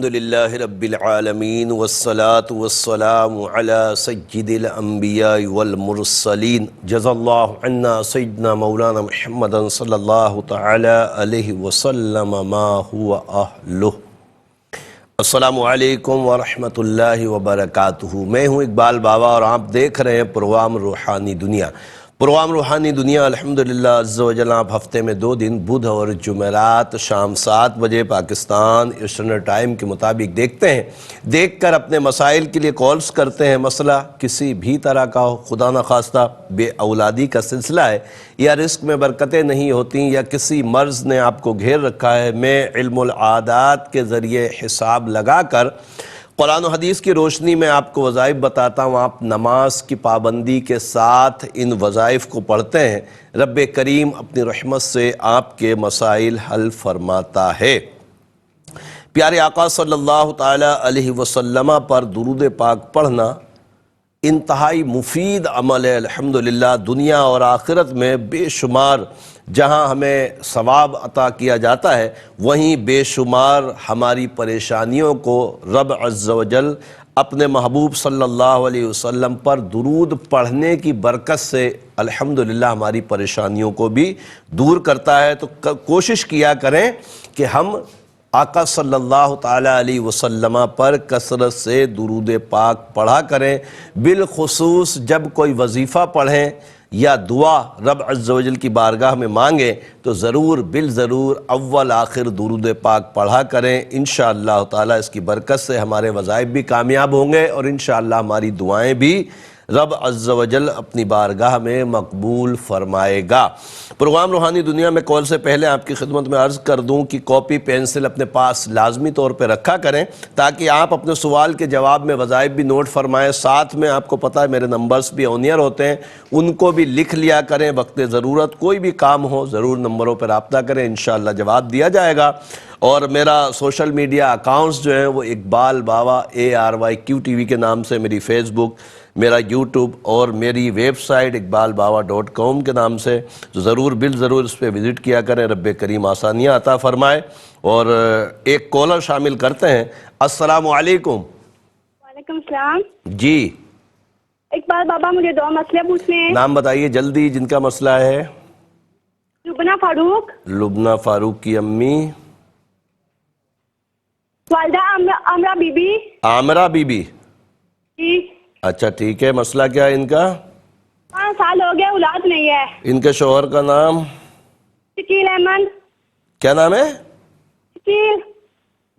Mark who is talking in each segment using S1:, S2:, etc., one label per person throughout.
S1: الحمدللہ رب العالمین والصلاة والسلام علی سید الانبیاء والمرسلین جزا اللہ عنا سیدنا مولانا محمد صلی اللہ تعالی علیہ وسلم ما هو اہلہ۔ السلام علیکم ورحمۃ اللہ وبرکاتہ۔ میں ہوں اقبال بابا اور آپ دیکھ رہے ہیں پروگرام روحانی دنیا۔ پروگرام روحانی دنیا الحمدللہ عز و جل آپ ہفتے میں 2 دن بدھ اور جمعرات شام 7 بجے پاکستان ایسٹرن ٹائم کے مطابق دیکھتے ہیں۔ دیکھ کر اپنے مسائل کے لیے کالز کرتے ہیں۔ مسئلہ کسی بھی طرح کا ہو، خدا نخواستہ بے اولادی کا سلسلہ ہے، یا رزق میں برکتیں نہیں ہوتی، یا کسی مرض نے آپ کو گھیر رکھا ہے، میں علم العادات کے ذریعے حساب لگا کر قرآن و حدیث کی روشنی میں آپ کو وظائف بتاتا ہوں۔ آپ نماز کی پابندی کے ساتھ ان وظائف کو پڑھتے ہیں، رب کریم اپنی رحمت سے آپ کے مسائل حل فرماتا ہے۔ پیارے آقا صلی اللہ تعالی علیہ وسلم پر درود پاک پڑھنا انتہائی مفید عمل ہے الحمدللہ۔ دنیا اور آخرت میں بے شمار جہاں ہمیں ثواب عطا کیا جاتا ہے، وہیں بے شمار ہماری پریشانیوں کو رب عز و جل اپنے محبوب صلی اللہ علیہ وسلم پر درود پڑھنے کی برکت سے الحمدللہ ہماری پریشانیوں کو بھی دور کرتا ہے۔ تو کوشش کیا کریں کہ ہم آقا صلی اللہ تعالیٰ علیہ وسلم پر کثرت سے درود پاک پڑھا کریں، بالخصوص جب کوئی وظیفہ پڑھیں یا دعا رب عز و جل کی بارگاہ میں مانگیں تو ضرور بالضرور اول آخر درود پاک پڑھا کریں۔ انشاءاللہ تعالیٰ اس کی برکت سے ہمارے وظائف بھی کامیاب ہوں گے اور انشاءاللہ ہماری دعائیں بھی رب عز و جل اپنی بارگاہ میں مقبول فرمائے گا۔ پروگرام روحانی دنیا میں کال سے پہلے آپ کی خدمت میں عرض کر دوں کہ کاپی پینسل اپنے پاس لازمی طور پہ رکھا کریں تاکہ آپ اپنے سوال کے جواب میں وظائف بھی نوٹ فرمائیں۔ ساتھ میں آپ کو پتہ ہے میرے نمبرز بھی آن ایئر ہوتے ہیں، ان کو بھی لکھ لیا کریں۔ وقت ضرورت کوئی بھی کام ہو ضرور نمبروں پہ رابطہ کریں، انشاءاللہ جواب دیا جائے گا۔ اور میرا سوشل میڈیا اکاؤنٹس جو ہیں وہ اقبال بابا ARYQ کے نام سے، میری فیس بک، میرا یوٹیوب اور میری ویب سائٹ iqbalbaba.com کے نام سے، تو ضرور بالضرور اس پہ وزٹ کیا کریں۔ رب کریم آسانیاں عطا فرمائے۔ اور ایک کالر شامل کرتے ہیں۔ السلام علیکم۔
S2: وعلیکم السلام
S1: جی
S2: اقبال بابا، مجھے 2 مسئلے پوچھنے ہیں۔
S1: نام بتائیے جلدی جن کا مسئلہ ہے۔
S2: لبنہ فاروق۔
S1: لبنہ فاروق کی امی؟
S2: والدہ امرا بی بی۔
S1: عامرہ بی بی؟
S2: جی۔
S1: اچھا ٹھیک ہے، مسئلہ کیا ہے ان کا؟
S2: 5 سال ہو گئے، اولاد نہیں ہے۔
S1: ان کے شوہر کا نام؟
S2: شکیل احمد۔
S1: کیا نام ہے؟
S2: شکیل۔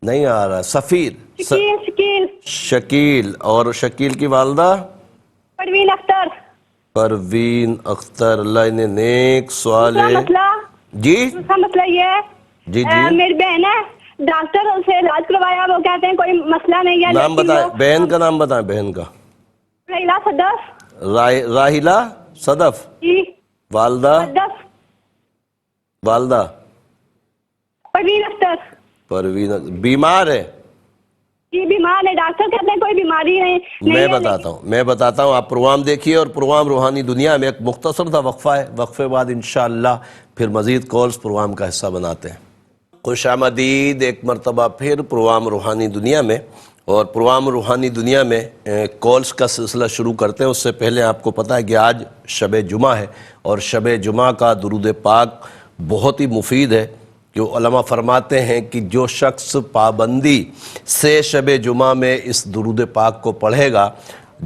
S1: نہیں آ رہا۔ سفیر؟
S2: شکیل۔
S1: شکیل۔ اور شکیل کی والدہ؟
S2: پروین اختر۔
S1: پروین اختر۔ اللہ انہیں نیک سوال ہے۔
S2: دوسرا مسئلہ یہ ہے،
S1: جی
S2: میری بہن ہے، ڈاکٹر سے علاج کروایا، وہ کہتے ہیں کوئی مسئلہ نہیں ہے۔
S1: نام بتائیں، بہن کا نام بتائیں۔ بہن کا؟
S2: راحلہ صدف۔
S1: راحلہ صدف۔
S2: جی۔
S1: والدہ؟
S2: صدف۔
S1: والدہ؟
S2: پروین اختر۔
S1: پروین بیمار ہے؟
S2: جی بیمار ہے، ڈاکٹر کہتے ہیں کوئی بیماری نہیں۔
S1: میں بتاتا ہوں، آپ پروگرام دیکھیے اور پروگرام روحانی دنیا میں ایک مختصر سا وقفہ ہے، وقفے بعد انشاءاللہ پھر مزید کالز پروگرام کا حصہ بناتے ہیں۔ خوش آمدید ایک مرتبہ پھر پروگرام روحانی دنیا میں۔ اور پروگرام روحانی دنیا میں کالز کا سلسلہ شروع کرتے ہیں۔ اس سے پہلے آپ کو پتہ ہے کہ آج شب جمعہ ہے اور شب جمعہ کا درود پاک بہت ہی مفید ہے، کہ علماء فرماتے ہیں کہ جو شخص پابندی سے شب جمعہ میں اس درود پاک کو پڑھے گا،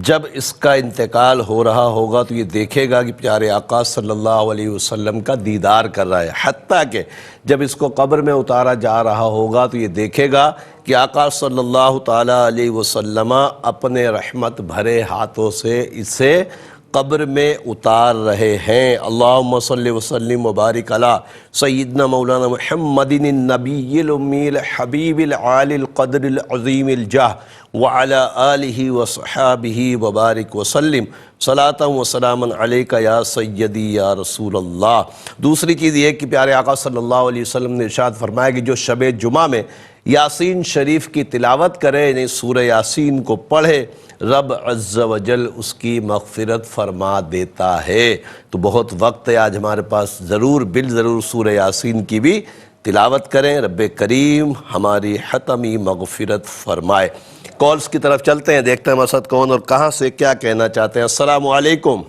S1: جب اس کا انتقال ہو رہا ہوگا تو یہ دیکھے گا کہ پیارے آقا صلی اللہ علیہ وسلم کا دیدار کر رہا ہے، حتیٰ کہ جب اس کو قبر میں اتارا جا رہا ہوگا تو یہ دیکھے گا کہ آقا صلی اللہ تعالیٰ علیہ وسلم اپنے رحمت بھرے ہاتھوں سے اسے قبر میں اتار رہے ہیں۔ اللہم صلی وسلم وبارک علی سیدنا مولانا محمد النبی الامی الحبیب العالی القدر العظیم الجاہ وعلی آلہ وصحابہ وبارک وسلم صلاۃ و سلام علیکہ یا سیدی یا رسول اللہ۔ دوسری چیز یہ کہ پیارے آقا صلی اللہ علیہ وسلم نے ارشاد فرمایا کہ جو شب جمعہ میں یاسین شریف کی تلاوت کرے، یعنی سورہ یاسین کو پڑھے، رب عز و جل اس کی مغفرت فرما دیتا ہے۔ تو بہت وقت ہے آج ہمارے پاس، ضرور بالضرور سورہ یاسین کی بھی تلاوت کریں، رب کریم ہماری حتمی مغفرت فرمائے۔ کالز کی طرف چلتے ہیں، دیکھتے ہیں مسعد کون اور کہاں سے کیا کہنا چاہتے ہیں۔ السلام علیکم۔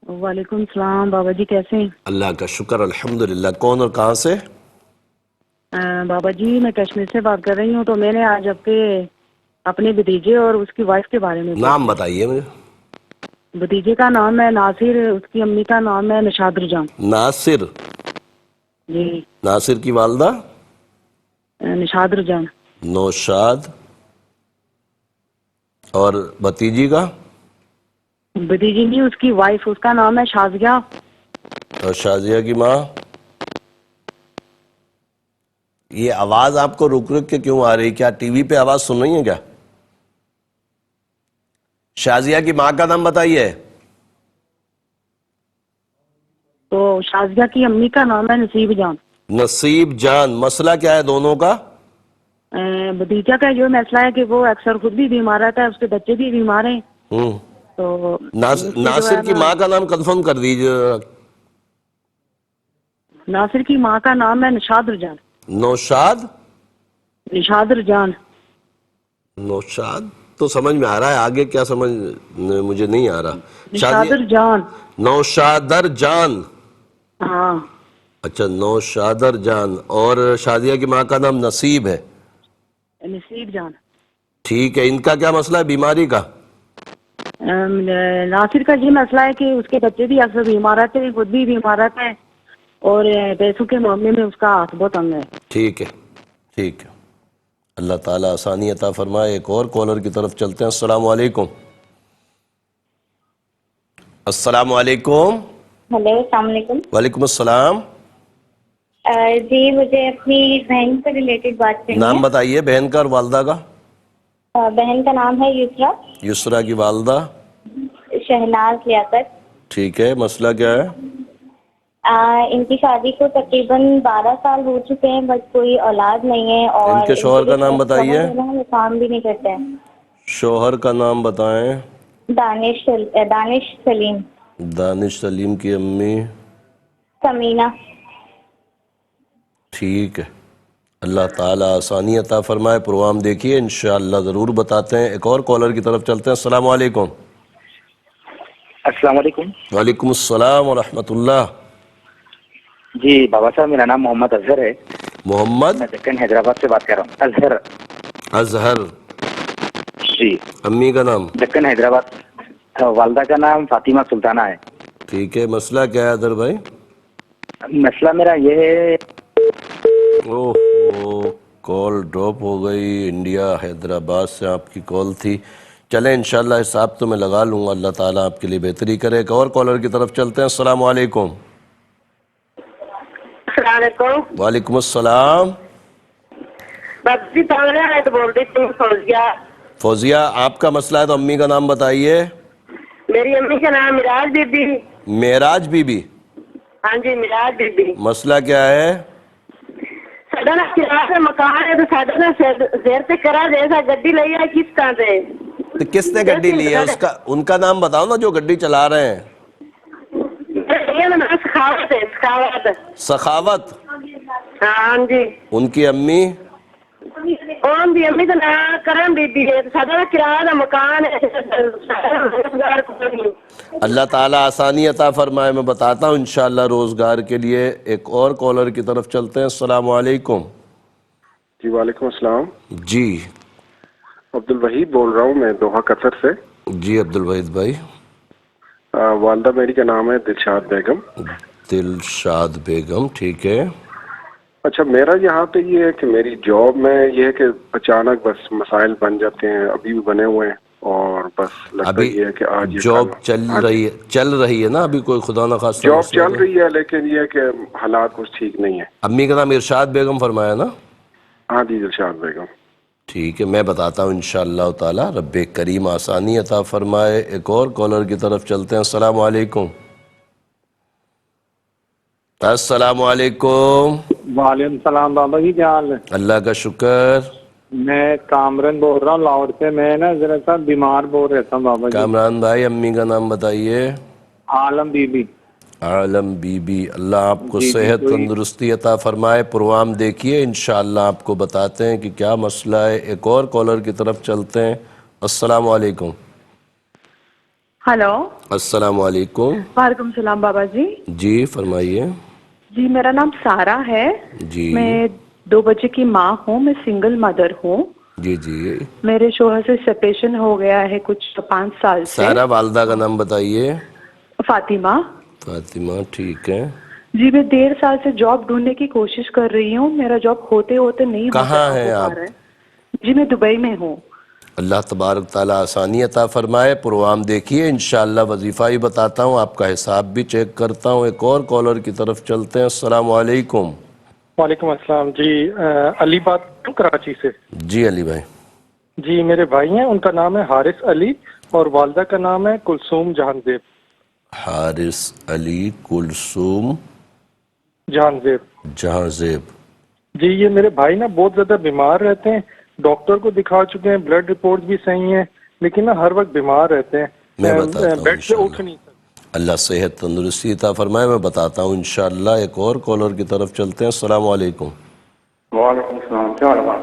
S3: وعلیکم السلام بابا جی، کیسے ہیں؟
S1: اللہ کا شکر الحمدللہ۔ کون اور کہاں سے؟
S3: بابا جی میں کشمیر سے بات کر رہی ہوں۔ تو میں نے آج اپنے بھتیجے اور اس کی وائف کے بارے میں
S1: نام بتائیے مجھے۔
S3: بھتیجے کا نام ہے ناصر، اس کی امی کا نام ہے نشادر جان۔
S1: ناصر؟
S3: جی
S1: ناصر کی والدہ؟
S3: نشادر جان۔
S1: نوشاد۔ اور بھتیجی کا؟
S3: بھتیجی نہیں، اس کی وائف، اس کا نام ہے شازیہ۔
S1: اور شازیہ کی ماں؟ یہ آواز آپ کو رک رک کے کیوں آ رہی؟ کیا ٹی وی پہ آواز سن رہی ہیں کیا؟ شازیہ کی ماں کا نام بتائیے۔
S3: تو شازیہ کی امی کا نام ہے نصیب جان۔
S1: نصیب جان۔ مسئلہ کیا ہے دونوں کا؟
S3: بھتیجا کا جو مسئلہ ہے کہ وہ اکثر خود بھی بیمار رہتا ہے، اس کے بچے بھی بیمار ہیں۔ تو
S1: ناصر کی ماں کا نام کنفرم کر دیجیے۔
S3: ناصر کی ماں کا نام ہے نشادر جان۔
S1: نوشاد؟
S3: نشادر جان۔
S1: نوشاد تو سمجھ میں آ رہا ہے، آگے کیا سمجھ مجھے نہیں آ رہا۔
S3: نشادر جان۔
S1: نوشادر جان۔
S3: ہاں
S1: اچھا نوشادر جان۔ اور شادیہ کی ماں کا نام نصیب ہے؟
S3: نصیب جان۔
S1: ٹھیک ہے، ان کا کیا مسئلہ ہے بیماری کا؟
S3: ناصر کا یہ مسئلہ ہے کہ اس کے بچے بھی اکثر بیمار رہتے ہیں، خود بھی بیمار رہتا ہے، اور پیسوں کے معاملے میں اس کا ہاتھ بہت تنگ ہے۔
S1: ٹھیک ہے ٹھیک ہے، اللہ تعالیٰ آسانی عطا فرمائے۔ ایک اور کالر کی طرف چلتے ہیں۔ السلام علیکم۔ السلام علیکم۔
S2: ہیلو، السلام علیکم۔
S1: وعلیکم السلام۔
S2: جی مجھے اپنی بہن سے ریلیٹڈ بات کرنی
S1: نام
S2: ہے۔
S1: بتائیے بہن کا اور والدہ کا۔
S2: بہن کا نام ہے یسرا،
S1: یسرا کی والدہ؟
S2: شہناز لیاقت۔
S1: ٹھیک ہے، مسئلہ کیا ہے؟
S2: ان کی شادی کو تقریباً 12 سال ہو چکے ہیں، بس کوئی اولاد نہیں ہے، اور
S1: ان کے شوہر کا نام بتائیے۔
S2: وہ کام بھی نہیں کرتے ہیں۔
S1: شوہر کا نام بتائیں۔
S2: دانش سلیم۔
S1: دانش سلیم کی امی؟
S2: سمینہ۔
S1: ٹھیک ہے، اللہ تعالیٰ آسانی عطا فرمائے۔ پروگرام دیکھیے، انشاءاللہ ضرور بتاتے ہیں۔ ایک اور کالر کی طرف چلتے ہیں۔ السلام علیکم۔
S4: السلام علیکم۔
S1: وعلیکم السلام ورحمۃ اللہ۔
S4: جی بابا صاحب، میرا نام محمد اظہر ہے،
S1: محمد
S4: میں دکن حیدرآباد سے بات کر رہا ہوں۔ اظہر۔
S1: اظہر۔
S4: جی،
S1: امی کا نام؟
S4: دکن حیدرآباد۔ والدہ کا نام فاطمہ سلطانہ ہے۔
S1: ٹھیک ہے، مسئلہ کیا ہے اظہر بھائی؟
S4: مسئلہ میرا یہ ہے،
S1: اوہ کال ڈراپ ہو گئی۔ انڈیا حیدرآباد سے آپ کی کال تھی۔ چلیں انشاءاللہ حساب تو میں لگا لوں گا، اللہ تعالیٰ آپ کے لیے بہتری کرے۔ ایک اور کالر کی طرف چلتے ہیں۔ السلام علیکم۔
S5: السلام علیکم۔
S1: وعلیکم السلام۔
S5: بات جی تو بول رہی تھی فوزیہ۔
S1: فوزیہ، آپ کا مسئلہ ہے تو امی کا نام بتائیے۔
S5: میری امی کا نام معراج بی بی۔
S1: معراج بی بی؟
S5: ہاں جی، معراج بی بی۔
S1: مسئلہ کیا ہے؟
S5: ساڈا نا کرایہ کا مکان ہے، تو ساڈا نا زیر تے کرا دے سا گڈی لئی ہے کس طرح سے؟
S1: تو کس نے گڈی لی ہے؟ ان کا نام بتاؤ نا جو گڈی چلا رہے ہیں۔
S5: میرا نام سخاوت ہے، سخاوت۔
S1: سخاوت؟
S5: ہاں جی۔
S1: ان کی امی؟
S5: ان دی امی کا نام کرم بی بی ہے، ساڈا نا کرایہ کا مکان ہے۔
S1: اللہ تعالیٰ آسانی عطا فرمائے، میں بتاتا ہوں انشاءاللہ روزگار کے لیے۔ ایک اور کالر کی طرف چلتے ہیں۔ السلام علیکم۔
S6: جی وعلیکم السلام۔
S1: جی
S6: عبد الوحید بول رہا ہوں میں دوحہ قطر سے۔
S1: جی عبد الوحید بھائی۔
S6: والدہ میری کا نام ہے دلشاد بیگم۔
S1: دلشاد بیگم، ٹھیک ہے۔
S6: اچھا، میرا یہاں پہ یہ ہے کہ میری جاب میں یہ ہے کہ اچانک بس مسائل بن جاتے ہیں، ابھی بھی بنے ہوئے ہیں، اور بس لگتا
S1: ابھی
S6: یہ ہے کہ آج یہ
S1: جاب
S6: کل
S1: چل رہی ہے نا؟ ابھی کوئی خدا نخواستہ
S6: جاب
S1: مسئلہ
S6: چل رہی ہے، لیکن یہ ہے کہ حالات کچھ ٹھیک نہیں ہے۔
S1: امی کا نام ارشاد بیگم فرمایا نا؟
S6: ہاں جی، دلشاد بیگم۔
S1: ٹھیک ہے، میں بتاتا ہوں انشاءاللہ تعالی، رب کریم آسانی عطا فرمائے۔ ایک اور کالر کی طرف چلتے ہیں۔ السلام علیکم۔ السلام علیکم۔
S7: وعلیکم السلام بابا جی، کیا حال ہے؟
S1: اللہ کا شکر۔
S7: میں کامران بول رہا ہوں لاہور سے۔ میں نا ذرا سا بیمار بول رہتا ہوں بابا جی۔
S1: کامران بھائی، امی کا نام بتائیے۔
S7: عالم بی بی۔
S1: عالم بی بی، اللہ آپ کو صحت تندرستی عطا فرمائے۔ پروگرام دیکھیے، انشاءاللہ آپ کو بتاتے ہیں کہ کیا مسئلہ ہے۔ ایک اور کالر کی طرف چلتے ہیں۔ السلام علیکم۔
S3: ہلو،
S1: السلام علیکم۔
S3: وعلیکم السلام بابا جی۔
S1: جی فرمائیے۔
S3: جی میرا نام سارا ہے،
S1: جی
S3: میں 2 بچے کی ماں ہوں، میں سنگل مدر ہوں۔
S1: جی جی
S3: میرے شوہر سے سپریشن ہو گیا ہے کچھ 5 سال سے۔
S1: سارا والدہ کا نام بتائیے۔
S3: فاطمہ۔
S1: فاطمہ، ٹھیک ہے۔
S3: جی میں 1.5 سال سے جاب ڈھونڈنے کی کوشش کر رہی ہوں، میرا جاب ہوتے نہیں
S1: کہاں ہیں آپ؟
S3: جی میں دبئی میں ہوں۔
S1: اللہ تبارک تعالیٰ آسانی عطا فرمائے۔ پروگرام دیکھیے، انشاءاللہ وظیفہ ہی بتاتا ہوں، آپ کا حساب بھی چیک کرتا ہوں۔ ایک اور کالر کی طرف چلتے ہیں۔ السلام علیکم۔
S8: وعلیکم السلام جی، علی بات کروں کراچی سے۔
S1: جی علی بھائی۔
S8: جی میرے بھائی ہیں، ان کا نام ہے حارث علی اور والدہ کا نام ہے کلثوم جہان زیب۔
S1: حارث علی کلثوم
S8: جہان زیب۔
S1: جہاں زیب۔
S8: جی یہ میرے بھائی نا بہت زیادہ بیمار رہتے ہیں، ڈاکٹر کو دکھا چکے ہیں، بلڈ رپورٹ بھی صحیح ہیں، لیکن نا ہر وقت بیمار رہتے ہیں،
S1: میں بتاتا ہوں
S8: بیڈ سے اٹھ نہیں سکتے۔
S1: اللہ صحت تندرستی عطا فرمائے، میں بتاتا ہوں انشاءاللہ۔ ایک اور کالر کی طرف چلتے ہیں۔ السلام علیکم۔
S4: وعلیکم السلام، کیا حال ہے؟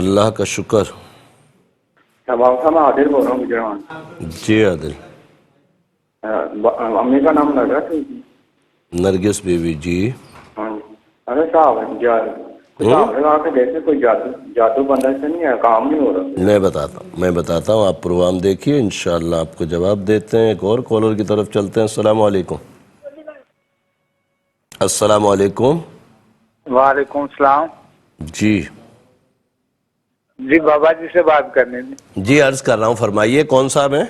S1: اللہ کا شکر۔
S4: بابا صاحب میں عادل بول رہا ہوں گجران۔
S1: جی عادل۔
S4: امی کا نام نرگس ہے۔
S1: نرگس بیوی، جی۔
S4: ہاں جی۔ ارے صاحب لگا کے دیکھتے کوئی جادو بندہ سے نہیں ہے، کام نہیں ہو رہا۔
S1: میں بتاتا ہوں، آپ پروگرام دیکھیے، انشاءاللہ آپ کو جواب دیتے ہیں۔ ایک اور کالر کی طرف چلتے ہیں۔ السلام علیکم۔ السلام علیکم۔
S7: وعلیکم السلام
S1: جی
S7: جی، بابا جی سے بات کرنی تھی۔
S1: جی عرض کر رہا ہوں، فرمائیے کون صاحب ہیں؟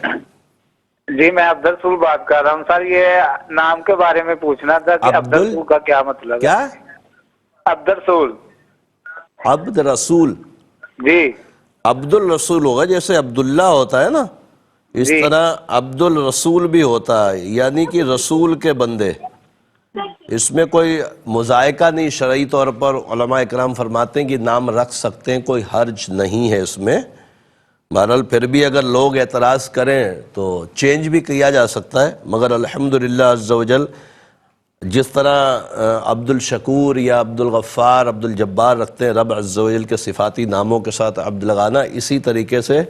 S7: جی میں عبد الرسول بات کر رہا ہوں سر، یہ نام کے بارے میں پوچھنا تھا کہ عبد الرسول کا کیا مطلب ہے؟
S1: کیا؟
S7: عبد الرسول۔
S1: عبد رسول؟
S7: جی
S1: عبد الرسول ہوگا، جیسے عبداللہ ہوتا ہے نا، اس طرح عبد الرسول بھی ہوتا ہے، یعنی کہ رسول کے بندے۔ اس میں کوئی مذائقہ نہیں، شرعی طور پر علماء اکرام فرماتے ہیں کہ نام رکھ سکتے ہیں، کوئی حرج نہیں ہے اس میں۔ بہرحال پھر بھی اگر لوگ اعتراض کریں تو چینج بھی کیا جا سکتا ہے، مگر الحمدللہ عز و جل جس طرح عبد الشکور یا عبد الغفار، عبد الجبار رکھتے ہیں رب عز و جل کے صفاتی ناموں کے ساتھ عبد لگانا، اسی طریقے سے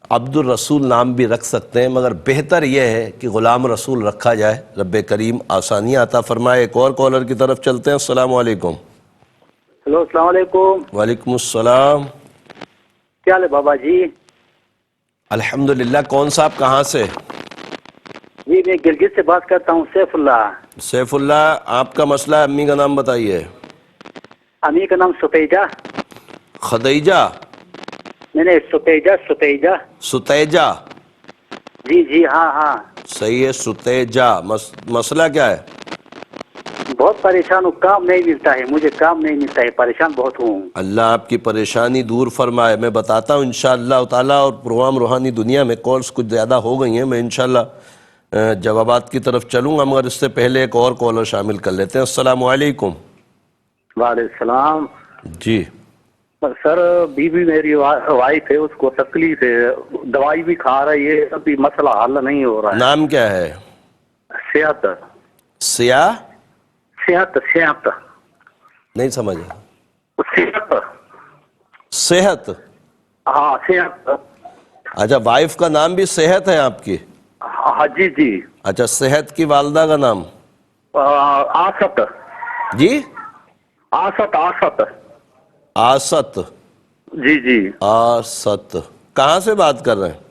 S1: عبد الرسول نام بھی رکھ سکتے ہیں، مگر بہتر یہ ہے کہ غلام رسول رکھا جائے۔ رب کریم آسانیاں عطا فرمائے۔ ایک اور کالر کی طرف چلتے ہیں۔ السلام علیکم۔
S4: ہلو السلام علیکم۔
S1: وعلیکم السلام۔
S4: کیا حال ہے بابا جی؟
S1: الحمدللہ۔ کون صاحب کہاں سے؟
S4: جی میں گلگت سے بات کرتا ہوں، سیف اللہ۔
S1: سیف اللہ، آپ کا مسئلہ ہے، امی کا نام بتائیے۔
S4: امی کا نام ستیجہ۔
S1: خدیجہ؟
S4: نہیں نہیں، ستیجہ ستیجہ۔
S1: ستیجہ؟
S4: جی جی ہاں ہاں
S1: صحیح ہے، ستیجہ۔ مسئلہ کیا ہے؟
S4: بہت پریشان ہوں، کام نہیں ملتا ہے، مجھے کام نہیں ملتا ہے، پریشان بہت ہوں۔
S1: اللہ آپ کی پریشانی دور فرمائے۔ میں بتاتا ہوں انشاءاللہ تعالیٰ، اور پروگرام روحانی دنیا میں کالز کچھ زیادہ ہو گئی ہیں، میں انشاءاللہ جوابات کی طرف چلوں گا، مگر اس سے پہلے ایک اور کالر شامل کر لیتے ہیں۔ السلام علیکم۔
S4: وعلیکم السلام۔
S1: جی
S4: سر بیوی میری وائف ہے، اس کو تکلیف ہے، دوائی بھی کھا رہی ہے، ابھی مسئلہ حل نہیں ہو رہا ہے۔
S1: نام کیا ہے؟
S4: صحت۔
S1: سیاہ؟
S4: صحت صحت
S1: نہیں سمجھا۔
S4: صحت۔
S1: صحت؟
S4: ہاں صحت۔
S1: اچھا، وائف کا نام بھی صحت ہے آپ کی؟
S4: ہاں جی جی۔
S1: اچھا، صحت کی والدہ کا نام؟
S4: آست۔
S1: جی
S4: آست آست۔
S1: آست؟
S4: جی جی۔
S1: آست۔ کہاں سے بات کر رہے ہیں؟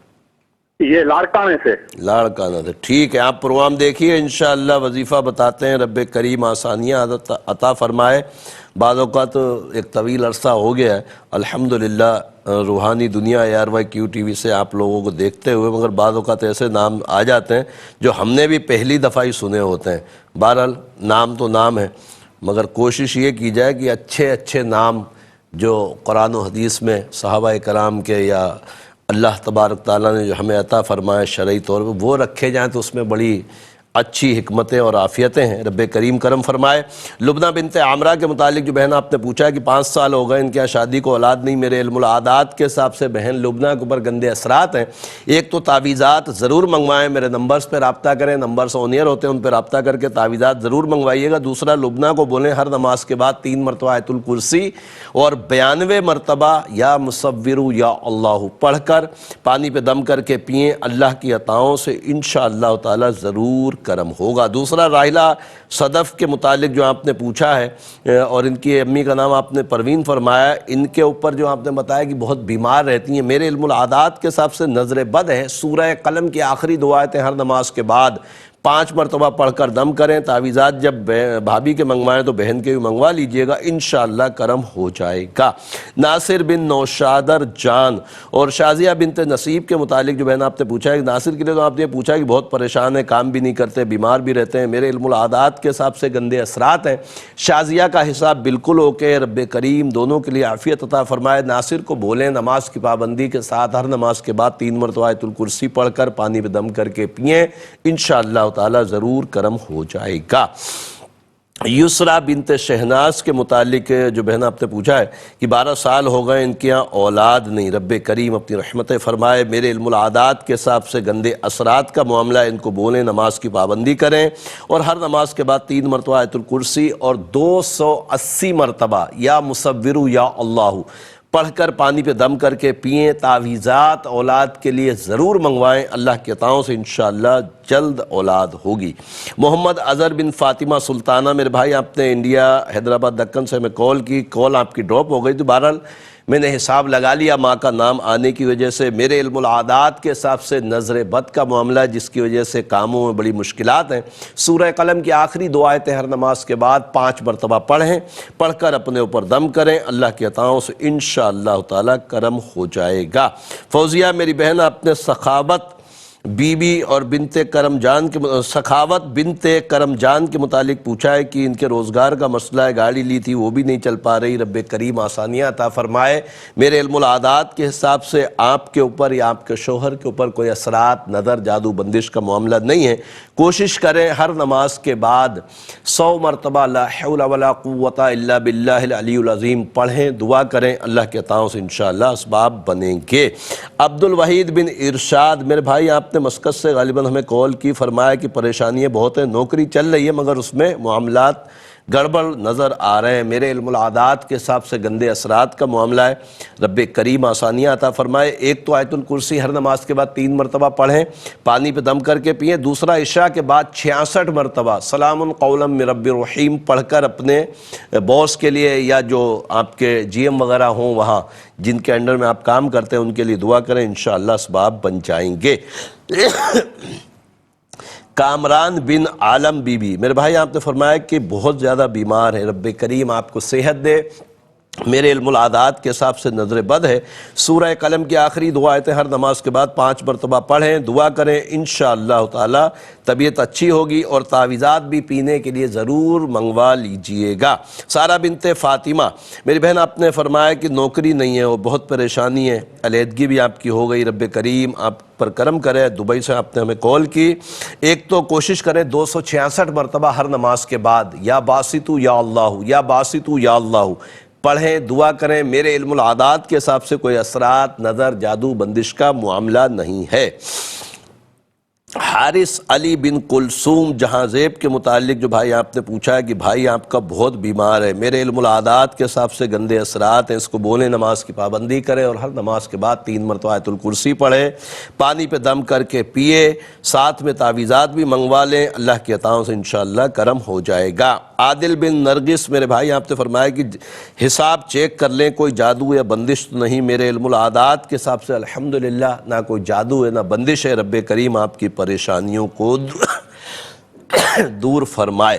S4: یہ لاڑکانے سے۔
S1: لاڑکانہ سے، ٹھیک ہے۔ آپ پروگرام دیکھیے، انشاءاللہ وظیفہ بتاتے ہیں، رب کریم آسانیاں عطا فرمائے۔ بعض اوقات ایک طویل عرصہ ہو گیا ہے الحمدللہ روحانی دنیا ARY QTV سے آپ لوگوں کو دیکھتے ہوئے، مگر بعض اوقات ایسے نام آ جاتے ہیں جو ہم نے بھی پہلی دفعہ ہی سنے ہوتے ہیں۔ بہرحال نام تو نام ہے، مگر کوشش یہ کی جائے کہ اچھے اچھے نام جو قرآن و حدیث میں صحابہ کرام کے یا اللہ تبارک تعالیٰ نے جو ہمیں عطا فرمایا شرعی طور پر، وہ رکھے جائیں تو اس میں بڑی اچھی حکمتیں اور عافیتیں ہیں، رب کریم کرم فرمائے۔ لبنہ بنت عامرہ کے متعلق جو بہن آپ نے پوچھا ہے کہ 5 سال ہو گئے ان کے یہاں شادی کو اولاد نہیں، میرے علم العادات کے حساب سے بہن لبنہ کے اوپر گندے اثرات ہیں۔ ایک تو تعویذات ضرور منگوائیں، میرے نمبرز پہ رابطہ کریں، نمبرز آن ایئر ہوتے ہیں، ان پہ رابطہ کر کے تعویذات ضرور منگوائیے گا۔ دوسرا، لبنہ کو بولیں ہر نماز کے بعد 3 مرتبہ آیت الکرسی اور 92 مرتبہ یا مصور یا اللہ پڑھ کر پانی پہ دم کر کے پئیں، اللہ کی عطاؤں سے انشاءاللہ تعالی ضرور کرم ہوگا۔ دوسرا، راحلہ صدف کے متعلق جو آپ نے پوچھا ہے اور ان کی امی کا نام آپ نے پروین فرمایا، ان کے اوپر جو آپ نے بتایا کہ بہت بیمار رہتی ہیں، میرے علم العادات کے حساب سے نظر بد ہے۔ سورہ قلم کی آخری 2 آیتیں ہر نماز کے بعد 5 مرتبہ پڑھ کر دم کریں۔ تعویذات جب بھابھی کے منگوائیں تو بہن کے بھی منگوا لیجئے گا، انشاءاللہ کرم ہو جائے گا۔ ناصر بن نوشادر جان اور شازیہ بنت نصیب کے متعلق جو بہن آپ نے پوچھا ہے، ناصر کے لیے تو آپ نے پوچھا کہ بہت پریشان ہے، کام بھی نہیں کرتے، بیمار بھی رہتے ہیں، میرے علم العادات کے حساب سے گندے اثرات ہیں۔ شازیہ کا حساب بالکل اوکے، رب کریم دونوں کے لیے عافیت عطا فرمائے۔ ناصر کو بولیں نماز کی پابندی کے ساتھ ہر نماز کے بعد 3 مرتبہ آیت الکرسی پڑھ کر پانی پہ دم کر کے پئیں، انشاءاللہ تعالی ضرور کرم ہو جائے گا۔ یسرا بنت شہناز کے متعلق جو بہن آپ نے پوچھا ہے کہ 12 سال ہو گئے ان کے یہاں اولاد نہیں، رب کریم اپنی رحمتیں فرمائے، میرے علم العادات کے حساب سے گندے اثرات کا معاملہ، ان کو بولیں نماز کی پابندی کریں اور ہر نماز کے بعد 3 مرتبہ آیت الکرسی اور 280 مرتبہ یا مصور یا اللہ پڑھ کر پانی پہ دم کر کے پئیں۔ تعویذات اولاد کے لیے ضرور منگوائیں، اللہ کی عطاؤں سے انشاءاللہ جلد اولاد ہوگی۔ محمد اظہر بن فاطمہ سلطانہ، میرے بھائی آپ نے انڈیا حیدرآباد دکن سے ہمیں کال کی، کال آپ کی ڈراپ ہو گئی تو بہرحال میں نے حساب لگا لیا ماں کا نام آنے کی وجہ سے۔ میرے علم العادات کے حساب سے نظر بد کا معاملہ ہے جس کی وجہ سے کاموں میں بڑی مشکلات ہیں۔ سورہ قلم کی آخری 2 آیتیں ہر نماز کے بعد 5 مرتبہ پڑھیں، پڑھ کر اپنے اوپر دم کریں، اللہ کی عطاؤں سے انشاءاللہ تعالی کرم ہو جائے گا۔ فوزیہ میری بہن آپ نے سخاوت بی بی اور بنت کرم جان کے سخاوت بنت کرم جان کے متعلق پوچھا ہے کہ ان کے روزگار کا مسئلہ ہے، گاڑی لی تھی وہ بھی نہیں چل پا رہی، رب کریم آسانیاں عطا فرمائے۔ میرے علم العادات کے حساب سے آپ کے اوپر یا آپ کے شوہر کے اوپر کوئی اثرات، نظر، جادو، بندش کا معاملہ نہیں ہے۔ کوشش کریں ہر نماز کے بعد 100 مرتبہ لا حول ولا قوت الا باللہ العلی العظیم پڑھیں، دعا کریں، اللہ کے عطاؤں سے انشاءاللہ اسباب بنیں گے۔ عبد الوحید بن ارشاد، میرے بھائی آپ نے مسقط سے غالباً ہمیں کال کی، فرمایا کہ پریشانیاں بہت ہیں، نوکری چل رہی ہے مگر اس میں معاملات گڑبڑ نظر آ رہے ہیں، میرے علم العادات کے حساب سے گندے اثرات کا معاملہ ہے، رب کریم آسانیاں عطا فرمائے۔ ایک تو آیت الکرسی ہر نماز کے بعد 3 مرتبہ پڑھیں، پانی پہ دم کر کے پئیں۔ دوسرا، عشاء کے بعد 66 مرتبہ سلام قولا من رب الرحیم پڑھ کر اپنے باس کے لیے یا جو آپ کے جی ایم وغیرہ ہوں وہاں جن کے انڈر میں آپ کام کرتے ہیں ان کے لیے دعا کریں، انشاءاللہ اسباب بن جائیں گے۔ کامران بن عالم بی بی، میرے بھائی آپ نے فرمایا کہ بہت زیادہ بیمار ہے، رب کریم آپ کو صحت دے، میرے علم العادات کے حساب سے نظر بد ہے۔ سورہ قلم کی آخری 2 آیتیں ہر نماز کے بعد 5 مرتبہ پڑھیں، دعا کریں، انشاءاللہ تعالی طبیعت اچھی ہوگی اور تعویذات بھی پینے کے لیے ضرور منگوا لیجئے گا۔ سارہ بنت فاطمہ، میری بہن آپ نے فرمایا کہ نوکری نہیں ہے اور بہت پریشانی ہے، علیحدگی بھی آپ کی ہو گئی، رب کریم آپ پر کرم کرے۔ دبئی سے آپ نے ہمیں کال کی، ایک تو کوشش کریں 266 مرتبہ ہر نماز کے بعد یا باسطو یا اللہ یا باسطو یا اللہ پڑھیں، دعا کریں، میرے علم العادات کے حساب سے کوئی اثرات، نظر، جادو، بندش کا معاملہ نہیں ہے۔ حارث علی بن کلثوم جہاں زیب کے متعلق جو بھائی آپ نے پوچھا ہے کہ بھائی آپ کا بہت بیمار ہے، میرے علم العادات کے حساب سے گندے اثرات ہیں، اس کو بولیں نماز کی پابندی کریں اور ہر نماز کے بعد 3 مرتبہ آیت الکرسی پڑھیں، پانی پہ دم کر کے پیے، ساتھ میں تعویذات بھی منگوا لیں، اللہ کی عطاؤں سے انشاءاللہ کرم ہو جائے گا۔ عادل بن نرگس، میرے بھائی آپ نے فرمایا کہ حساب چیک کر لیں کوئی جادو یا بندش تو نہیں، میرے علم العادات کے حساب سے الحمدللہ نہ کوئی جادو ہے نہ بندش ہے، رب کریم آپ کی پریشانیوں کو دور فرمائے۔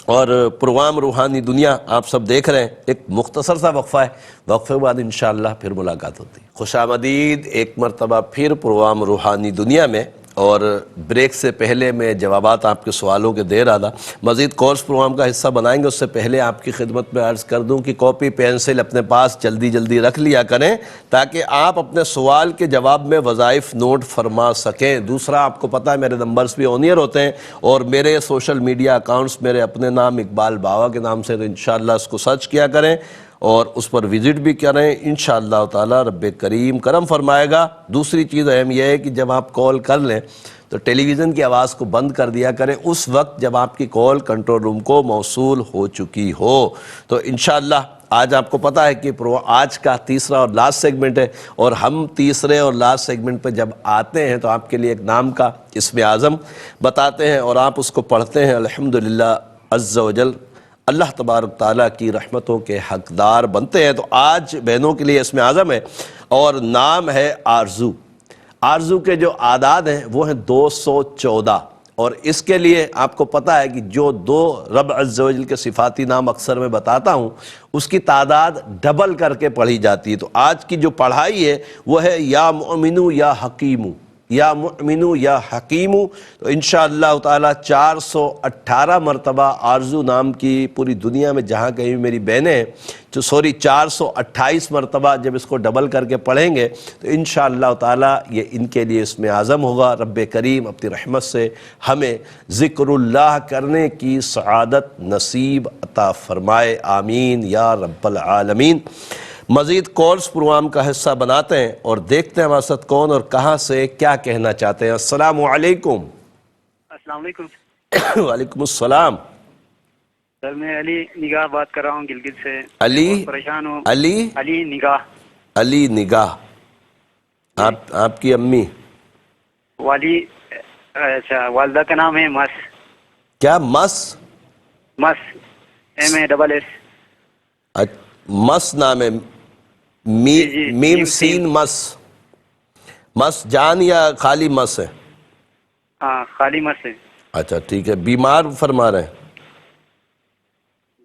S1: اور پروگرام روحانی دنیا آپ سب دیکھ رہے ہیں، ایک مختصر سا وقفہ ہے، وقفے کے بعد انشاءاللہ پھر ملاقات ہوتی ہے۔ خوش آمدید ایک مرتبہ پھر پروگرام روحانی دنیا میں۔ اور بریک سے پہلے میں جوابات آپ کے سوالوں کے دے رہا تھا. مزید کورس پروگرام کا حصہ بنائیں گے، اس سے پہلے آپ کی خدمت میں عرض کر دوں کہ کاپی پینسل اپنے پاس جلدی رکھ لیا کریں تاکہ آپ اپنے سوال کے جواب میں وظائف نوٹ فرما سکیں. دوسرا، آپ کو پتہ ہے میرے نمبرز بھی آن ایئر ہوتے ہیں اور میرے سوشل میڈیا اکاؤنٹس میرے اپنے نام اقبال باوا کے نام سے، انشاءاللہ اس کو سرچ کیا کریں اور اس پر وزٹ بھی کریں. انشاءاللہ تعالی رب کریم کرم فرمائے گا. دوسری چیز اہم یہ ہے کہ جب آپ کال کر لیں تو ٹیلی ویژن کی آواز کو بند کر دیا کریں اس وقت جب آپ کی کال کنٹرول روم کو موصول ہو چکی ہو. تو انشاءاللہ آج آپ کو پتہ ہے کہ آج کا تیسرا اور لاسٹ سیگمنٹ ہے، اور ہم تیسرے اور لاسٹ سیگمنٹ پہ جب آتے ہیں تو آپ کے لیے ایک نام کا اسم اعظم بتاتے ہیں اور آپ اس کو پڑھتے ہیں. الحمدللہ عز و جل اللہ تبارک تعالیٰ کی رحمتوں کے حقدار بنتے ہیں. تو آج بہنوں کے لیے اسم اعظم ہے اور نام ہے آرزو. آرزو کے جو اعداد ہیں وہ ہیں 214، اور اس کے لیے آپ کو پتہ ہے کہ جو دو رب عز و جل کے صفاتی نام اکثر میں بتاتا ہوں اس کی تعداد ڈبل کر کے پڑھی جاتی ہے. تو آج کی جو پڑھائی ہے وہ ہے یا مؤمنو یا حکیمو، یا مؤمنو یا حکیمو. تو انشاءاللہ تعالی 418 مرتبہ آرزو نام کی پوری دنیا میں جہاں کہیں میری بہنیں ہیں 428 مرتبہ جب اس کو ڈبل کر کے پڑھیں گے تو انشاءاللہ تعالی یہ ان کے لیے اسم اعظم ہوگا. رب کریم اپنی رحمت سے ہمیں ذکر اللہ کرنے کی سعادت نصیب عطا فرمائے، آمین یا رب العالمین. مزید کورس پروگرام کا حصہ بناتے ہیں اور دیکھتے ہیں ہمارے ساتھ کون اور کہاں سے کیا کہنا چاہتے ہیں. السلام علیکم.
S9: السلام علیکم.
S1: وعلیکم السلام.
S9: سر میں علی نگاہ بات کر رہا ہوں گلگت سے.
S1: علی
S9: پریشان ہوں.
S1: علی
S9: نگاہ.
S1: علی نگاہ. آپ کی امی
S9: اچھا والدہ کا نام ہے مس.
S1: کیا؟ مس
S9: MASS.
S1: مس نام ہے، میم سین مس. مس جان یا خالی مس ہے؟
S9: ہاں خالی مس ہے.
S1: اچھا ٹھیک ہے. بیمار فرما رہے ہیں؟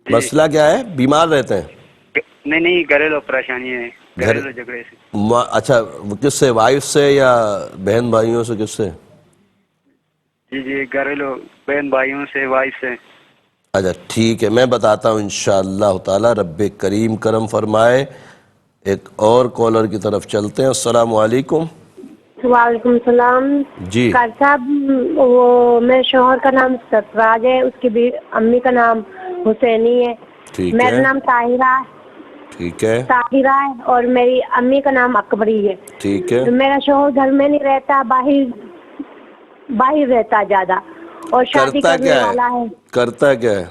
S1: مسئلہ کیا ہے؟ بیمار رہتے ہیں؟
S9: نہیں گھریلو پریشانی ہے، گھریلو جھگڑے سے.
S1: اچھا کس سے، وائف سے یا بہن بھائیوں سے، کس سے؟
S9: جی گھریلو بہن بھائیوں سے، وائف سے.
S1: اچھا ٹھیک ہے، میں بتاتا ہوں انشاءاللہ تعالی رب کریم کرم فرمائے. ایک اور کالر کی طرف چلتے ہیں. السلام علیکم.
S10: وعلیکم السلام.
S1: جی
S10: صاحب، وہ میرے شوہر کا نام سرفراز ہے، اس کی امی کا نام حسینی ہے. میرا نام طاہرہ ہے اور میری امی کا نام اکبری ہے.
S1: ٹھیک ہے.
S10: میرا شوہر گھر میں نہیں رہتا، باہر رہتا زیادہ، اور شادی کرنے والا ہے.
S1: کرتا کیا ہے؟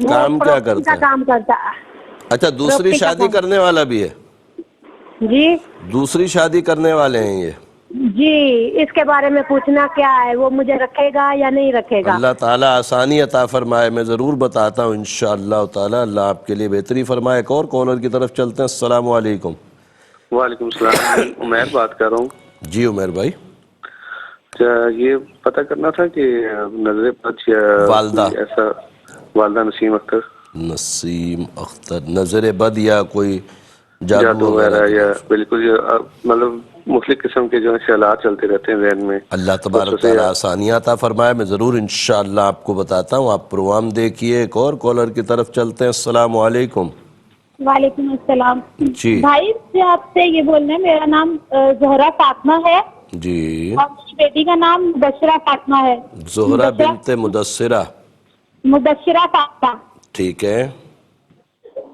S1: کام کیا کرتا ہے؟
S10: کام کرتا.
S1: اچھا دوسری شادی کرنے والا بھی ہے؟
S10: جی
S1: دوسری شادی کرنے والے ہیں یہ؟
S10: جی اس کے بارے میں پوچھنا کیا ہے، وہ مجھے رکھے گا یا نہیں رکھے گا؟
S1: اللہ تعالیٰ آسانی عطا فرمائے. میں ضرور بتاتا ہوں انشاءاللہ تعالیٰ، اللہ آپ کے لیے بہتری فرمائے. ایک اور کالر کی طرف چلتے ہیں. السلام علیکم.
S6: وعلیکم السلام. عمیر بات کر رہا ہوں.
S1: جی عمیر بھائی.
S6: یہ پتہ کرنا تھا کہ نظر بد یا
S1: والدہ
S6: ایسا، والدہ نسیم
S1: اختر نظر بد یا کوئی جادو
S6: وغیرہ یا بالکل مطلب مختلف قسم کے جو خیالات چلتے رہتے ہیں ذہن میں.
S1: اللہ تبارک تعالیٰ آسانیاں عطا فرمائے. میں ضرور انشاءاللہ آپ کو بتاتا ہوں. آپ پروگرام دیکھیے. ایک اور کالر کی طرف چلتے ہیں. السلام علیکم.
S11: وعلیکم السلام.
S1: جی
S11: بھائی سے آپ سے یہ بولنا ہے، میرا نام زہرا فاطمہ ہے.
S1: جی.
S11: اور میری بیٹی کا نام مدثرہ فاطمہ ہے.
S1: زہرا بنت مدثرہ
S11: فاطمہ.
S1: ٹھیک ہے.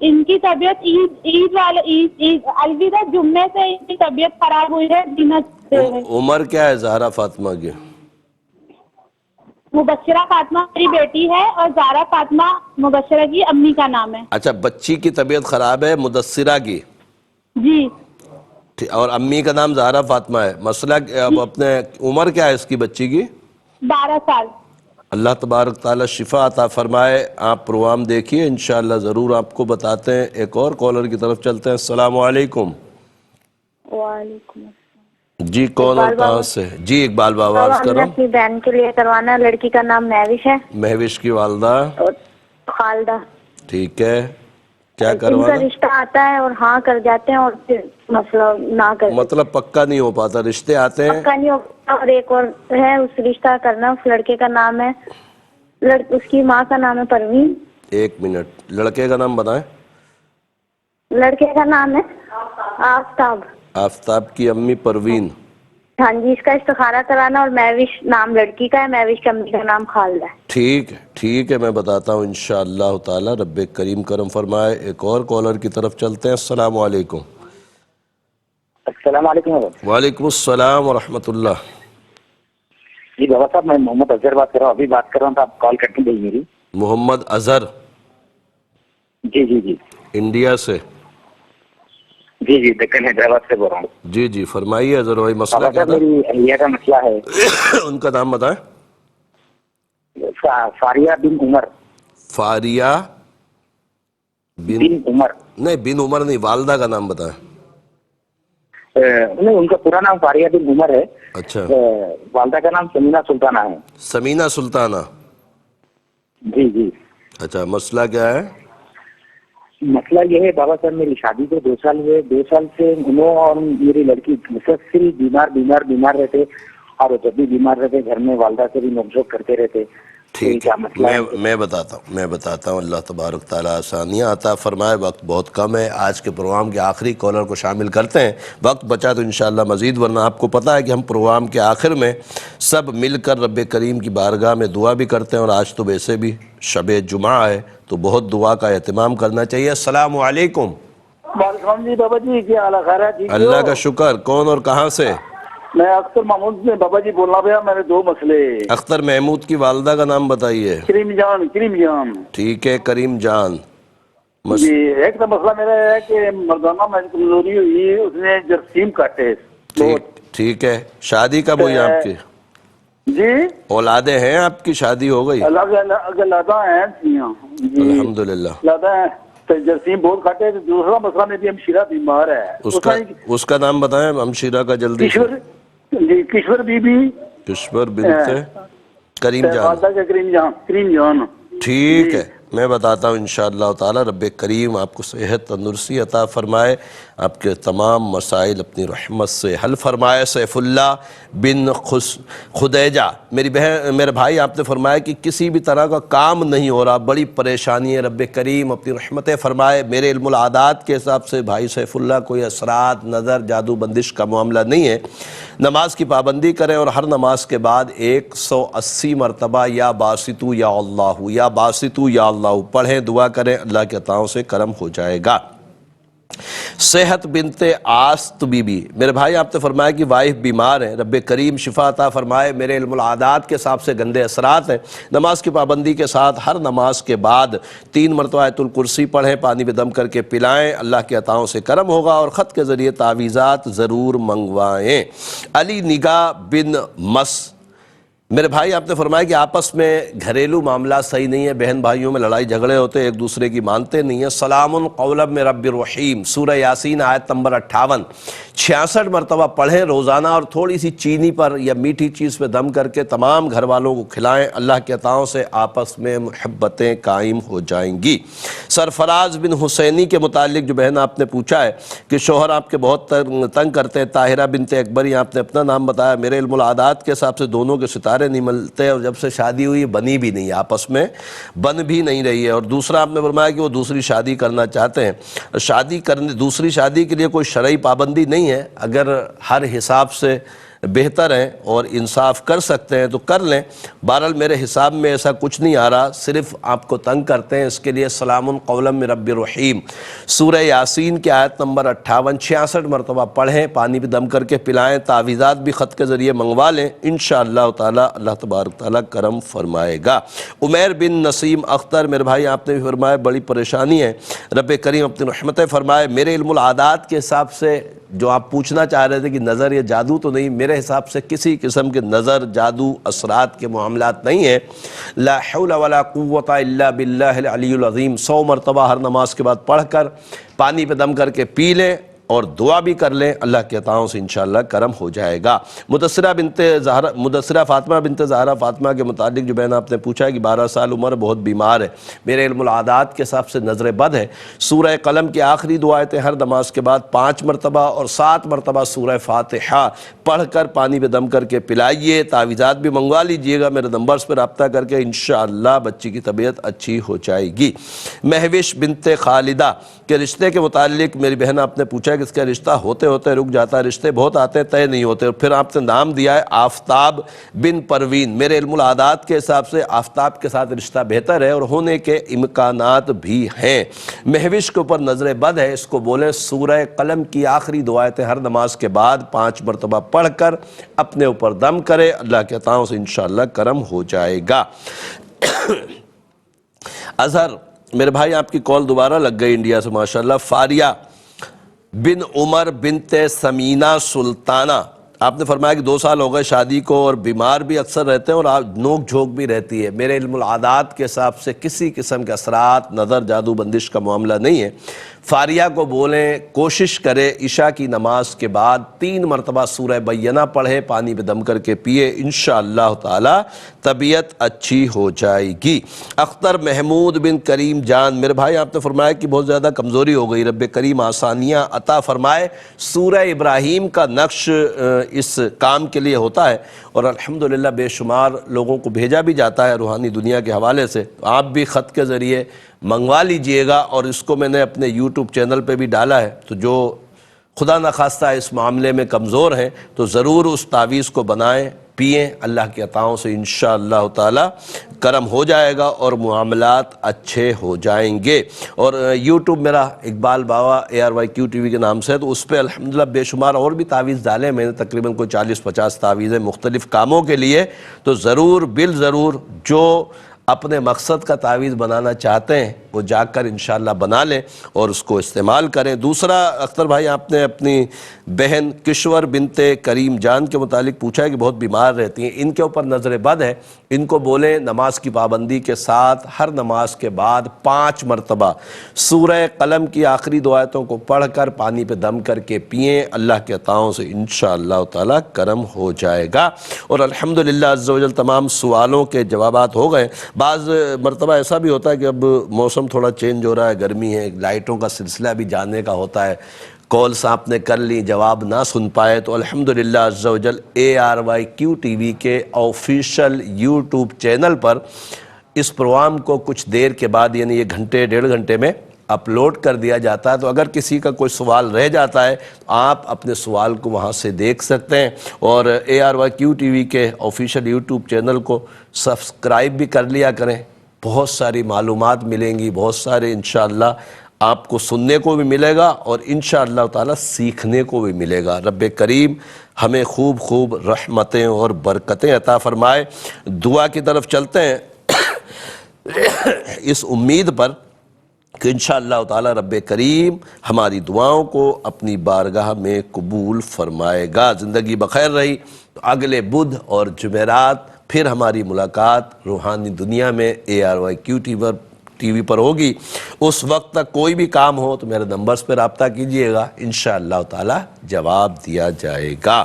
S11: ان کی طبیعت عید الوداع جمعے سے ان کی طبیعت خراب ہوئی ہے.
S1: عمر کیا ہے زہرا فاطمہ کی؟
S11: مبشرہ فاطمہ میری بیٹی ہے اور زہرا فاطمہ مبشرہ کی امی کا نام ہے.
S1: اچھا بچی کی طبیعت خراب ہے مدثرہ کی؟
S11: جی.
S1: اور امی کا نام زہرا فاطمہ ہے. مسئلہ اب اپنے عمر کیا ہے اس کی بچی کی؟
S11: 12 سال.
S1: اللہ تبارک تعالی شفا عطا فرمائے. آپ پروگرام دیکھیے انشاءاللہ ضرور آپ کو بتاتے ہیں. ایک اور کالر کی طرف چلتے ہیں. السلام علیکم.
S10: وعلیکم السلام.
S1: جی کون اور کہاں سے؟ جی اقبال بابا عرض کرو.
S10: اپنی بہن کے لیے کروانا. لڑکی کا نام مہوش ہے.
S1: مہوش کی والدہ؟
S10: خالدہ.
S1: ٹھیک ہے. کیا
S2: ان کا
S1: کروانا؟
S2: رشتہ آتا ہے اور ہاں کر جاتے ہیں اور پھر مسئلہ نہ کر
S1: مطلب پکا نہیں ہو پاتا، رشتے آتے ہیں
S2: پکا نہیں ہو پاتا. اور ایک اور ہے اس رشتہ کرنا. اس لڑکے کا نام ہے اس کی ماں کا نام ہے پروین.
S1: 1 منٹ، لڑکے کا نام بتائیں.
S2: لڑکے کا نام ہے آفتاب.
S1: آفتاب کی امی پروین.
S2: ہاں جی، اس کا استخارہ کرانا. اور مہوش نام لڑکی کا ہے، مہوش کی امی کا نام خالدہ ہے.
S1: ٹھیک ہے، میں بتاتا ہوں انشاءاللہ تعالی. رب کریم کرم فرمائے. ایک اور کالر کی طرف چلتے ہیں. السلام علیکم.
S12: السلام علیکم.
S1: وعلیکم السلام ورحمۃ اللہ.
S12: جی بابا صاحب، میں محمد اظہر بات کر رہا ہوں. ابھی بات کر رہا ہوں تو آپ کال کٹ گئی میری.
S1: محمد اظہر.
S12: جی جی جی.
S1: انڈیا سے.
S12: جی جی، دکن حیدرآباد سے بول رہا ہوں.
S1: جی جی فرمائیے اظہر بھائی، مسئلہ کیا تھا؟
S12: میری اہلیہ کا مسئلہ ہے.
S1: ان کا نام بتائیں.
S12: فاریہ بن عمر.
S1: فاریہ
S12: بن عمر.
S1: نہیں، بن عمر نہیں، والدہ کا نام بتائیں.
S12: نہیں، ان کا پورا نام فاریہ بن عمر ہے.
S1: اچھا.
S12: والدہ کا نام سمینہ سلطانہ ہے.
S1: سمینہ سلطانہ.
S12: جی جی.
S1: اچھا، مسئلہ کیا ہے؟
S12: مسئلہ یہ ہے بابا صاحب، میری شادی کو 2 سال ہوئے. 2 سال سے انہوں اور میری لڑکی مسلسل بیمار رہتے. اور جب بھی بیمار رہتے گھر میں والدہ سے بھی نوک جھوک کرتے رہتے.
S1: ٹھیک ہے، میں بتاتا ہوں. اللہ تبارک تعالیٰ آسانیاں عطا فرمائے. وقت بہت کم ہے. آج کے پروگرام کے آخری کالر کو شامل کرتے ہیں. وقت بچا تو انشاءاللہ مزید، ورنہ آپ کو پتہ ہے کہ ہم پروگرام کے آخر میں سب مل کر رب کریم کی بارگاہ میں دعا بھی کرتے ہیں. اور آج تو ویسے بھی شب جمعہ ہے تو بہت دعا کا اہتمام کرنا چاہیے. السلام علیکم.
S13: وعلیکم جی بابا جی، کیا حال ہے؟
S1: اللہ کا شکر. کون اور کہاں سے؟
S13: میں اختر محمود سے بابا جی بولنا پیا. میں نے 2 مسئلے.
S1: اختر محمود کی والدہ کا نام بتائیے.
S13: کریم جان.
S1: ٹھیک ہے کریم جان.
S13: جی، ایک تو مسئلہ میرا ہے کہ مردانہ میں کمزوری ہوئی، اس نے جراثیم کاٹے.
S1: ٹھیک ہے. شادی کب ہوئی آپ کی؟
S13: جی،
S1: اولادیں ہیں آپ کی؟ شادی ہو گئی؟
S13: لادا ہیں.
S1: الحمدللہ.
S13: لادا ہیں تو جراثیم بہت کاٹے. دوسرا مسئلہ میری ہمشیرہ بیمار ہے.
S1: اس کا نام بتائیں ہمشیرہ کا جلدی.
S13: کشور بی بی.
S1: کشور بنت کریم
S13: جان.
S1: ٹھیک ہے، میں بتاتا ہوں انشاءاللہ تعالی. رب کریم آپ کو صحت تندرستی عطا فرمائے، آپ کے تمام مسائل اپنی رحمت سے حل فرمائے. سیف اللہ بن خدیجہ، میرے بھائی، آپ نے فرمایا کہ کسی بھی طرح کا کام نہیں ہو رہا، بڑی پریشانی ہے. رب کریم اپنی رحمتیں فرمائے. میرے علم العادات کے حساب سے بھائی سیف اللہ کوئی اثرات، نظر، جادو بندش کا معاملہ نہیں ہے. نماز کی پابندی کریں اور ہر نماز کے بعد 180 مرتبہ یا باسطو یا اللہ، یا باسطو یا اللہ پڑھیں، دعا کریں. اللہ کے عطاؤں سے کرم ہو جائے گا. صحت بنت آست بی بی، میرے بھائی آپ نے فرمایا کہ وائف بیمار ہیں. رب کریم شفا عطا فرمائے. میرے علم العادات کے حساب سے گندے اثرات ہیں. نماز کی پابندی کے ساتھ ہر نماز کے بعد 3 مرتبہ آیت الکرسی پڑھیں، پانی میں دم کر کے پلائیں. اللہ کے عطاؤں سے کرم ہوگا. اور خط کے ذریعے تعویذات ضرور منگوائیں. علی نگاہ بن مس، میرے بھائی آپ نے فرمایا کہ آپس میں گھریلو معاملات صحیح نہیں ہے. بہن بھائیوں میں لڑائی جھگڑے ہوتے ہیں، ایک دوسرے کی مانتے نہیں ہیں. سلام قولا من رب الرحیم، سورہ یاسین آیت نمبر 58 66 مرتبہ پڑھیں روزانہ. اور تھوڑی سی چینی پر یا میٹھی چیز پہ دم کر کے تمام گھر والوں کو کھلائیں. اللہ کے عطاؤں سے آپس میں محبتیں قائم ہو جائیں گی. سرفراز بن حسینی کے متعلق جو بہن آپ نے پوچھا ہے کہ شوہر آپ کے بہت تنگ کرتے ہیں. طاہرہ بنت اکبری، آپ نے اپنا نام بتایا. میرے علم العادات کے حساب سے دونوں کے ستارے نہیں ملتے، اور جب سے شادی ہوئی بنی بھی نہیں، آپس میں بن بھی نہیں رہی ہے. اور دوسرا آپ نے فرمایا کہ وہ دوسری شادی کرنا چاہتے ہیں. دوسری شادی کے لیے کوئی شرعی پابندی نہیں ہے. اگر ہر حساب سے بہتر ہیں اور انصاف کر سکتے ہیں تو کر لیں. بہرحال میرے حساب میں ایسا کچھ نہیں آ رہا، صرف آپ کو تنگ کرتے ہیں. اس کے لیے سلام قولا من رب الرحیم سورہ یاسین کی آیت نمبر 58 66 مرتبہ پڑھیں، پانی بھی دم کر کے پلائیں. تعویذات بھی خط کے ذریعے منگوا لیں. انشاءاللہ تعالی اللہ تبارک تعالی کرم فرمائے گا. عمیر بن نسیم اختر، میرے بھائی آپ نے بھی فرمایا بڑی پریشانی ہے. رب کریم اپنی رحمتیں فرمائے. میرے علم العادات کے حساب سے جو آپ پوچھنا چاہ رہے تھے کہ نظر یا جادو تو نہیں، میرے حساب سے کسی قسم کے نظر، جادو، اثرات کے معاملات نہیں ہیں. لا حول ولا قوت الا باللہ العلی العظیم 100 مرتبہ ہر نماز کے بعد پڑھ کر پانی پہ دم کر کے پی لیں. اور دعا بھی کر لیں، اللہ کے عطاؤں سے انشاءاللہ کرم ہو جائے گا۔ مدثرہ فاطمہ بنت زہرا فاطمہ کے متعلق جو بہن آپ نے پوچھا ہے کہ 12 سال عمر، بہت بیمار ہے، میرے علم العادات کے حساب سے نظر بد ہے۔ سورہ قلم کی آخری دو آیتیں ہر نماز کے بعد 5 مرتبہ اور 7 مرتبہ سورہ فاتحہ پڑھ کر پانی پہ دم کر کے پلائیے۔ تعویذات بھی منگوا لیجئے گا میرے نمبرز پر رابطہ کر کے، انشاءاللہ بچی کی طبیعت اچھی ہو جائے گی۔ مہوش بنت خالدہ کے رشتے کے متعلق میری بہن آپ نے پوچھا کہ اس کا رشتہ ہوتے ہوتے رک جاتا ہے، رشتے بہت آتے ہیں طے نہیں ہوتے، اور پھر آپ نے نام دیا ہے آفتاب بن پروین۔ میرے علم العادات کے حساب سے آفتاب کے ساتھ رشتہ بہتر ہے اور ہونے کے امکانات بھی ہیں۔ مہوش کے اوپر نظر بد ہے، اس کو بولیں سورہ قلم کی آخری دو آیتیں ہر نماز کے بعد 5 مرتبہ پڑھ کر اپنے اوپر دم کرے، اللہ کے عطاؤں سے انشاءاللہ کرم ہو جائے گا۔ اظہر میرے بھائی آپ کی کال دوبارہ لگ گئی انڈیا سے ماشاءاللہ۔ فاریہ بن عمر بنت سمینہ سلطانہ، آپ نے فرمایا کہ 2 سال ہو گئے شادی کو اور بیمار بھی اکثر رہتے ہیں اور نوک جھوک بھی رہتی ہے۔ میرے علم العادات کے حساب سے کسی قسم کے اثرات، نظر، جادو بندش کا معاملہ نہیں ہے۔ فاریہ کو بولیں کوشش کرے عشاء کی نماز کے بعد 3 مرتبہ سورہ بینہ پڑھے، پانی پہ دم کر کے پیے، انشاءاللہ تعالی طبیعت اچھی ہو جائے گی۔ اختر محمود بن کریم جان، میرے بھائی آپ نے فرمایا کہ بہت زیادہ کمزوری ہو گئی، رب کریم آسانیاں عطا فرمائے۔ سورہ ابراہیم کا نقش اس کام کے لیے ہوتا ہے اور الحمدللہ بے شمار لوگوں کو بھیجا بھی جاتا ہے روحانی دنیا کے حوالے سے، آپ بھی خط کے ذریعے منگوا لیجئے گا، اور اس کو میں نے اپنے یوٹیوب چینل پہ بھی ڈالا ہے، تو جو خدا نخواستہ اس معاملے میں کمزور ہیں تو ضرور اس تعویذ کو بنائیں، پئیں، اللہ کی عطاؤں سے انشاءاللہ تعالی کرم ہو جائے گا اور معاملات اچھے ہو جائیں گے۔ اور یوٹیوب میرا اقبال بابا ARYQ TV کے نام سے ہے، تو اس پہ الحمدللہ بے شمار اور بھی تعویذ ڈالے میں نے، تقریباً کوئی 40-50 تعویذیں مختلف کاموں کے لیے، تو ضرور بالضرور جو اپنے مقصد کا تعویذ بنانا چاہتے ہیں وہ جا کر انشاءاللہ بنا لیں اور اس کو استعمال کریں۔ دوسرا اختر بھائی آپ نے اپنی بہن کشور بنت کریم جان کے متعلق پوچھا ہے کہ بہت بیمار رہتی ہیں، ان کے اوپر نظر بد ہے، ان کو بولیں نماز کی پابندی کے ساتھ ہر نماز کے بعد 5 مرتبہ سورہ قلم کی آخری 2 آیتوں کو پڑھ کر پانی پہ دم کر کے پئیں، اللہ کے عطاؤں سے انشاءاللہ تعالی کرم ہو جائے گا۔ اور الحمدللہ عز و جل تمام سوالوں کے جوابات ہو گئے۔ بعض مرتبہ ایسا بھی ہوتا ہے کہ اب موسم تھوڑا چینج ہو رہا ہے، گرمی ہے، لائٹوں کا سلسلہ بھی جاننے کا ہوتا ہے، کالز آپ نے کر لی جواب نہ سن پائے، تو الحمدللہ عز و جل ARYQ TV کے آفیشل یوٹیوب چینل پر اس پروگرام کو کچھ دیر کے بعد یعنی 1 گھنٹے 1.5 گھنٹے میں اپلوڈ کر دیا جاتا ہے، تو اگر کسی کا کوئی سوال رہ جاتا ہے تو آپ اپنے سوال کو وہاں سے دیکھ سکتے ہیں، اور ARYQ TV کے آفیشل یوٹیوب چینل کو سبسکرائب بھی کر لیا کریں، بہت ساری معلومات ملیں گی، بہت سارے انشاءاللہ آپ کو سننے کو بھی ملے گا اور انشاءاللہ تعالی سیکھنے کو بھی ملے گا۔ رب کریم ہمیں خوب خوب رحمتیں اور برکتیں عطا فرمائے۔ دعا کی طرف چلتے ہیں اس امید پر کہ انشاءاللہ تعالی رب کریم ہماری دعاؤں کو اپنی بارگاہ میں قبول فرمائے گا۔ زندگی بخیر رہی تو اگلے بدھ اور جمعرات پھر ہماری ملاقات روحانی دنیا میں ARYQ TV پر ہوگی۔ اس وقت تک کوئی بھی کام ہو تو میرے نمبرز پہ رابطہ کیجئے گا، انشاءاللہ تعالی جواب دیا جائے گا۔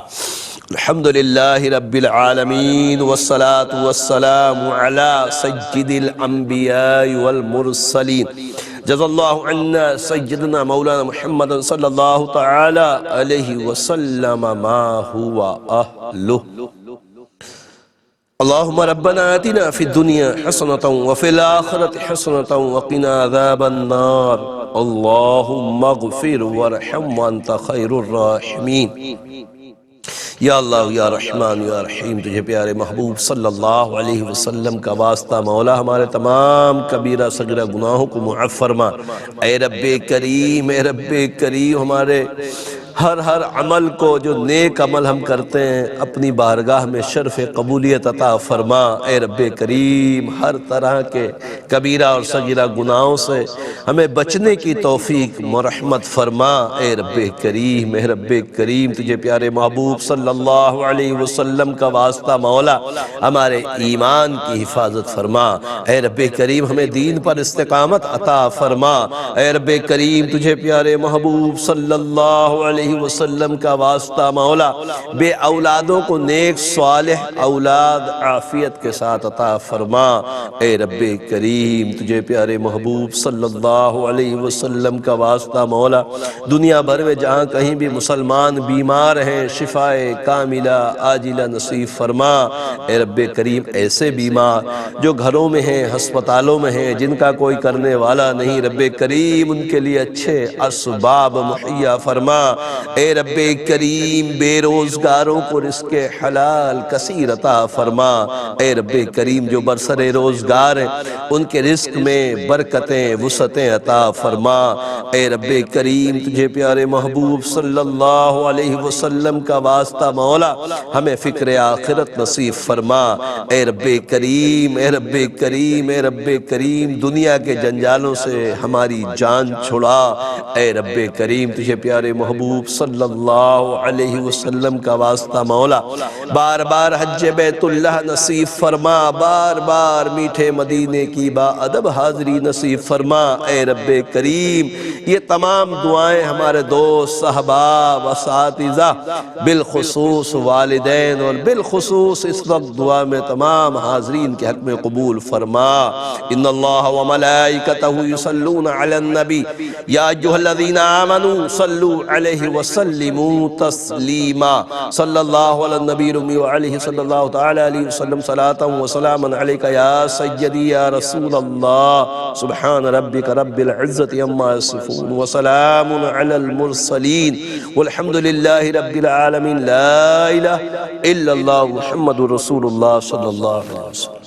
S1: الحمدللہ رب العالمین والصلاة والسلام علی سید الانبیاء والمرسلین، جزا اللہ عنا سیدنا مولانا محمد صلی اللہ تعالی علیہ وسلم ما ہوا اہلہ۔ اللہم ربنا آتنا فی الدنیا حسنة وفی الآخرة حسنة وقنا عذاب النار، اللہم اغفر ورحم وانت خیر الراحمین۔ یا اللہ یا رحمان یا رحیم، تجھے پیارے محبوب صلی اللہ علیہ وسلم کا واسطہ، مولا ہمارے تمام کبیرہ صغیرہ گناہوں کو معاف فرما۔ اے رب کریم، اے رب کریم، ہمارے ہر عمل کو جو نیک عمل ہم کرتے ہیں اپنی بارگاہ میں شرف قبولیت عطا فرما اے رب کریم، ہر طرح کے کبیرہ اور صغیرہ گناہوں سے ہمیں بچنے کی توفیق مرحمت فرما اے رب کریم۔ اے رب کریم، تجھے پیارے محبوب صلی اللہ علیہ وسلم کا واسطہ مولا ہمارے ایمان کی حفاظت فرما اے رب کریم، ہمیں دین پر استقامت عطا فرما اے رب کریم، تجھے پیارے محبوب صلی اللہ علیہ وسلم کا واسطہ مولا بے اولادوں کو نیک صالح اولاد عافیت کے ساتھ عطا فرما اے رب کریم، تجھے پیارے محبوب صلی اللہ علیہ وسلم کا واسطہ مولا دنیا بھر میں جہاں کہیں بھی مسلمان بیمار ہیں شفائے کاملہ عاجلہ نصیب فرما اے رب کریم، ایسے بیمار جو گھروں میں ہیں ہسپتالوں میں ہیں جن کا کوئی کرنے والا نہیں، رب کریم ان کے لیے اچھے اسباب مہیا فرما اے رب کریم، بے روزگاروں کو رزق حلال کثیر عطا فرما اے رب کریم، جو برسر روزگار ہیں ان کے رزق میں برکتیں وسعتیں عطا فرما اے رب کریم، تجھے پیارے محبوب صلی اللہ علیہ وسلم کا واسطہ مولا ہمیں فکر آخرت نصیب فرما اے رب کریم، اے رب کریم، اے رب کریم، دنیا کے جنجالوں سے ہماری جان چھڑا اے رب کریم، تجھے پیارے محبوب صلی اللہ علیہ وسلم کا واسطہ مولا بار بار حج بیت اللہ نصیب فرما، بار بار میٹھے مدینے کی با ادب حاضری نصیب فرما اے رب کریم۔ یہ تمام دعائیں ہمارے دوست احباب اساتذہ بالخصوص والدین اور بالخصوص اس وقت دعا میں تمام حاضرین کے حق میں قبول فرما۔ ان اللہ وملائکتہ یصلون علی النبی یا ایھا الذین آمنوا صلوا علیہ وسلموا تسلیما۔ صلی اللہ علی النبی الأمی وعلیہ صلی اللہ تعالی علیہ وسلم صلاۃ وسلاما علیک یا سیدی یا رسول اللہ۔ سبحان ربک رب العزت عما یصفون وسلام علی المرسلین والحمد للہ رب العالمین۔ لا الہ الا اللہ محمد رسول اللہ صلی اللہ علیہ وسلم۔